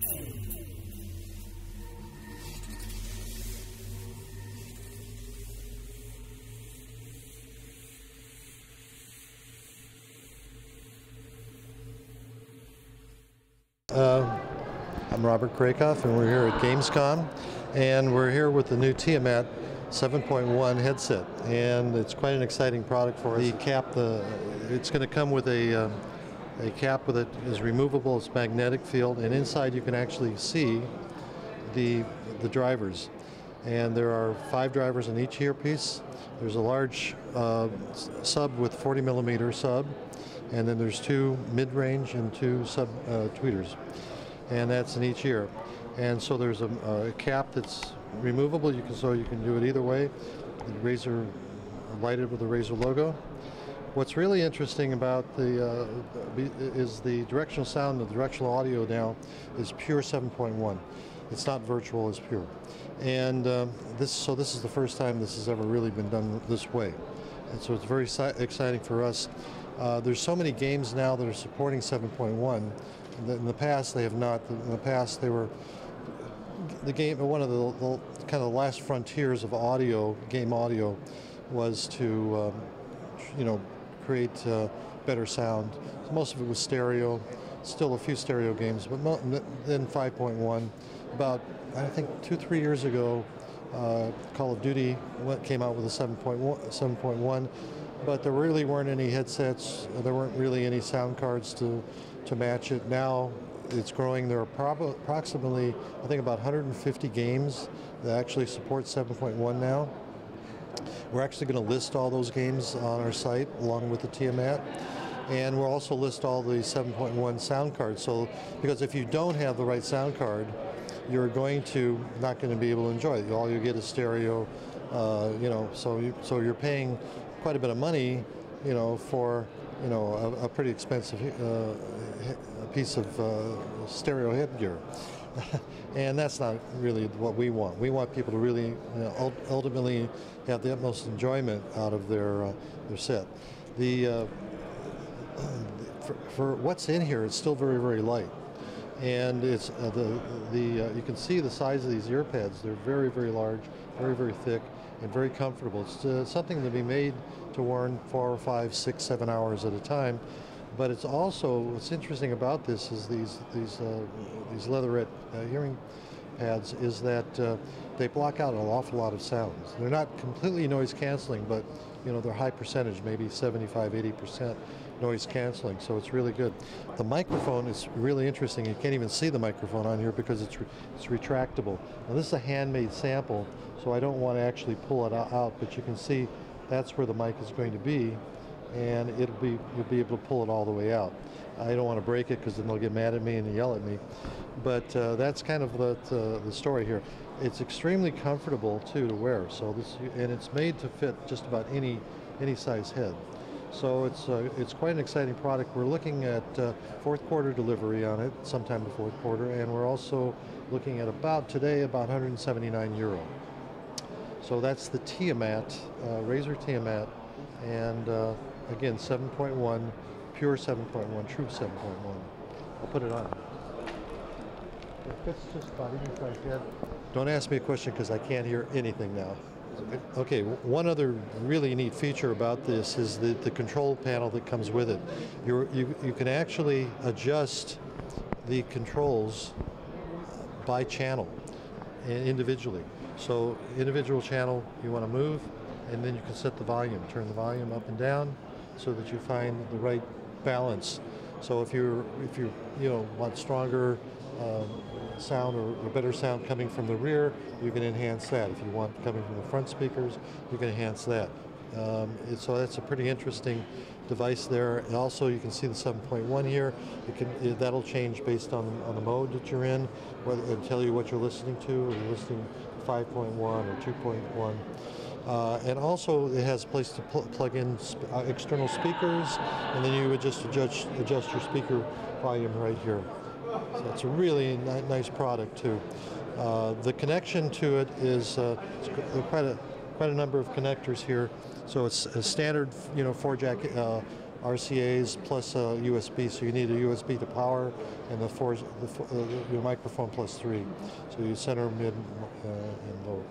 I'm Robert Krakoff, and we're here at Gamescom, and we're here with the new Tiamat 7.1 headset, and it's quite an exciting product for us. The cap, it's going to come with a cap with it is removable. It's magnetic field, and inside you can actually see the drivers. And there are 5 drivers in each earpiece. There's a large sub with 40mm sub, and then there's 2 mid-range and 2 sub tweeters, and that's in each ear. And so there's a cap that's removable. So you can do it either way. The Razer lighted with the Razer logo. What's really interesting about is the directional sound. The directional audio now is pure 7.1. It's not virtual, it's pure. And this is the first time this has ever really been done this way. And so it's very exciting for us. There's so many games now that are supporting 7.1. In the past, they have not. In the past, they were one of the kind of the last frontiers of audio, game audio, was to create better sound. Most of it was stereo. Still a few stereo games, but then 5.1. About, I think, 2-3 years ago, Call of Duty came out with a 7.1, but there really weren't any headsets. There weren't really any sound cards to match it. Now it's growing. There are approximately, I think, about 150 games that actually support 7.1 now. We're actually going to list all those games on our site along with the Tiamat. And we'll also list all the 7.1 sound cards. So, because if you don't have the right sound card, you're not going to be able to enjoy it. All you get is stereo, so you're paying quite a bit of money, for a pretty expensive piece of stereo headgear. And that's not really what we want. We want people to really ultimately have the utmost enjoyment out of their set. For what's in here, it's still very, very light. And it's you can see the size of these ear pads. They're very, very large, very, very thick, and very comfortable. It's something to be made to wear 4 or 5, 6, 7 hours at a time. But it's also, what's interesting about this is these leatherette hearing pads is that they block out an awful lot of sounds. They're not completely noise canceling, but they're high percentage, maybe 75, 80% noise canceling, so it's really good. The microphone is really interesting. You can't even see the microphone on here because it's retractable. Now this is a handmade sample, so I don't want to actually pull it out, but you can see that's where the mic is going to be, and you'll be able to pull it all the way out. I don't want to break it because then they'll get mad at me and yell at me, but that's kind of the story here. It's extremely comfortable too to wear, and it's made to fit just about any size head. So it's quite an exciting product. We're looking at fourth quarter delivery on it, sometime the fourth quarter, and we're also looking at about 179 euro. So that's the Tiamat, Razer Tiamat, and again 7.1, pure 7.1, true 7.1. I'll put it on. It fits just about inside head. Don't ask me a question because I can't hear anything now. Okay, one other really neat feature about this is the control panel that comes with it. You can actually adjust the controls by channel individually. So individual channel you want to move, and then you can set the volume, turn the volume up and down so that you find the right balance. So if you want stronger sound or better sound coming from the rear, you can enhance that. If you want coming from the front speakers, you can enhance that. So that's a pretty interesting device there. And also you can see the 7.1 here. That'll change based on the mode that you're in, and tell you what you're listening to. Are you listening to 5.1 or 2.1? And also it has a place to plug in external speakers, and then you would just adjust your speaker volume right here. So it's a really nice product too. The connection to it is quite a number of connectors here. So it's a standard 4-jack RCA's plus USB, so you need a USB to power, and your microphone plus 3. So you center, mid, and low.